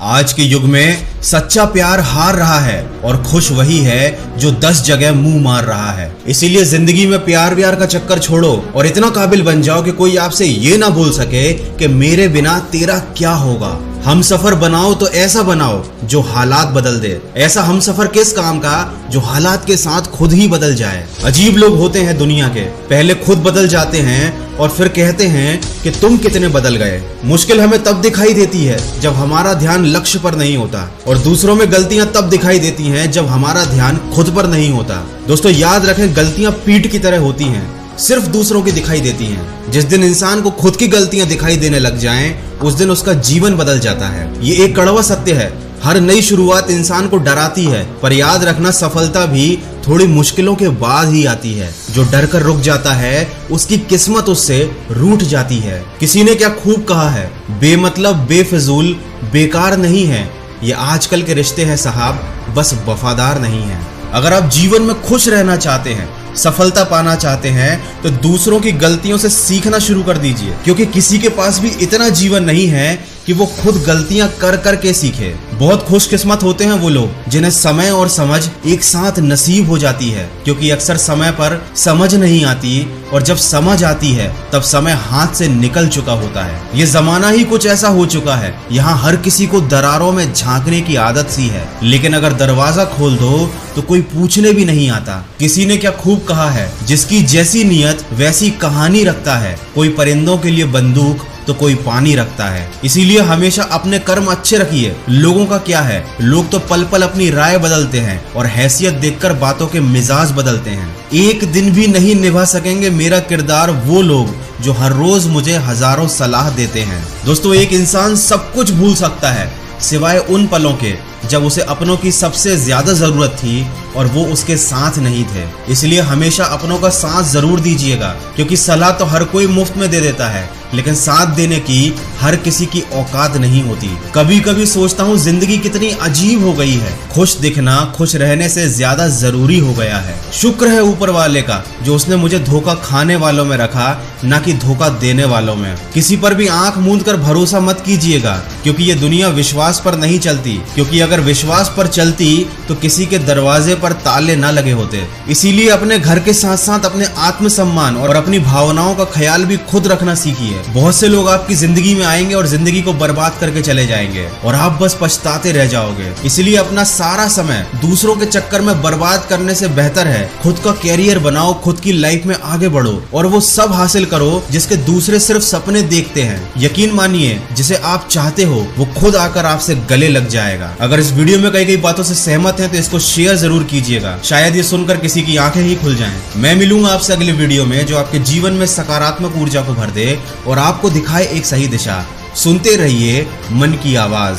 आज के युग में सच्चा प्यार हार रहा है और खुश वही है जो 10 जगह मुंह मार रहा है। इसीलिए जिंदगी में प्यार व्यार का चक्कर छोड़ो और इतना काबिल बन जाओ कि कोई आपसे ये ना बोल सके कि मेरे बिना तेरा क्या होगा। हम सफर बनाओ तो ऐसा बनाओ जो हालात बदल दे। ऐसा हम सफर किस काम का जो हालात के साथ खुद ही बदल जाए। अजीब लोग होते हैं दुनिया के, पहले खुद बदल जाते हैं और फिर कहते हैं कि तुम कितने बदल गए। मुश्किल हमें तब दिखाई देती है जब हमारा ध्यान लक्ष्य पर नहीं होता और दूसरों में गलतियां तब दिखाई देती हैं जब हमारा ध्यान खुद पर नहीं होता। दोस्तों याद रखें, गलतियां पीठ की तरह होती हैं, सिर्फ दूसरों की दिखाई देती हैं। जिस दिन इंसान को खुद की गलतियां दिखाई देने लग जाएं, उस दिन उसका जीवन बदल जाता है। ये एक कड़वा सत्य है। हर नई शुरुआत इंसान को डराती है, पर याद रखना सफलता भी थोड़ी मुश्किलों के बाद ही आती है। जो डर कर रुक जाता है उसकी किस्मत उससे रूठ जाती है। किसी ने क्या खूब कहा है, बेमतलब बेफिजूल बेकार नहीं है, ये आजकल के रिश्ते हैं साहब, बस वफादार नहीं है। अगर आप जीवन में खुश रहना चाहते हैं, सफलता पाना चाहते हैं, तो दूसरों की गलतियों से सीखना शुरू कर दीजिए, क्योंकि किसी के पास भी इतना जीवन नहीं है कि वो खुद गलतियां कर कर के सीखे। बहुत खुशकिस्मत होते हैं वो लोग जिन्हें समय और समझ एक साथ नसीब हो जाती है, क्योंकि अक्सर समय पर समझ नहीं आती और जब समझ आती है तब समय हाथ से निकल चुका होता है। ये जमाना ही कुछ ऐसा हो चुका है, यहाँ हर किसी को दरारों में झांकने की आदत सी है, लेकिन अगर दरवाजा खोल दो तो कोई पूछने भी नहीं आता। किसी ने क्या खूब कहा है, जिसकी जैसी नियत वैसी कहानी रखता है। कोई परिंदों के लिए बंदूक तो कोई पानी रखता है। इसीलिए हमेशा अपने कर्म अच्छे रखिए। लोगों का क्या है, लोग तो पल पल अपनी राय बदलते हैं और हैसियत देखकर बातों के मिजाज बदलते हैं। एक दिन भी नहीं निभा सकेंगे मेरा किरदार वो लोग जो हर रोज मुझे हजारों सलाह देते हैं। दोस्तों एक इंसान सब कुछ भूल सकता है सिवाय उन पलों के जब उसे अपनों की सबसे ज्यादा जरूरत थी और वो उसके साथ नहीं थे। इसलिए हमेशा अपनों का साथ जरूर दीजिएगा, क्योंकि सलाह तो हर कोई मुफ्त में दे देता है, लेकिन साथ देने की हर किसी की औकात नहीं होती। कभी कभी सोचता हूँ जिंदगी कितनी अजीब हो गई है। खुश दिखना खुश रहने से ज्यादा जरूरी हो गया है। शुक्र है ऊपर वाले का जो उसने मुझे धोखा खाने वालों में रखा, ना कि धोखा देने वालों में। किसी पर भी आंख मूंद कर भरोसा मत कीजिएगा, क्योंकि ये दुनिया विश्वास पर नहीं चलती। क्योंकि अगर विश्वास पर चलती तो किसी के दरवाजे पर ताले ना लगे होते। इसीलिए अपने घर के साथ साथ अपने आत्मसम्मान और अपनी भावनाओं का ख्याल भी खुद रखना सीखिए। बहुत से लोग आपकी जिंदगी में आएंगे और जिंदगी को बर्बाद करके चले जाएंगे और आप बस पछताते रह जाओगे। इसलिए अपना सारा समय दूसरों के चक्कर में बर्बाद करने से बेहतर है खुद का कैरियर बनाओ, खुद की लाइफ में आगे बढ़ो और वो सब हासिल करो जिसके दूसरे सिर्फ सपने देखते हैं। यकीन मानिए, जिसे आप चाहते हो वो खुद आकर आपसे गले लग जाएगा। अगर इस वीडियो में कई बातों से सहमत हैं तो इसको शेयर जरूर कीजिएगा, शायद ये सुनकर किसी की आंखें ही खुल जाएं। मैं मिलूंगा आपसे अगले वीडियो में जो आपके जीवन में सकारात्मक ऊर्जा को भर दे और आपको दिखाए एक सही दिशा। सुनते रहिए मन की आवाज।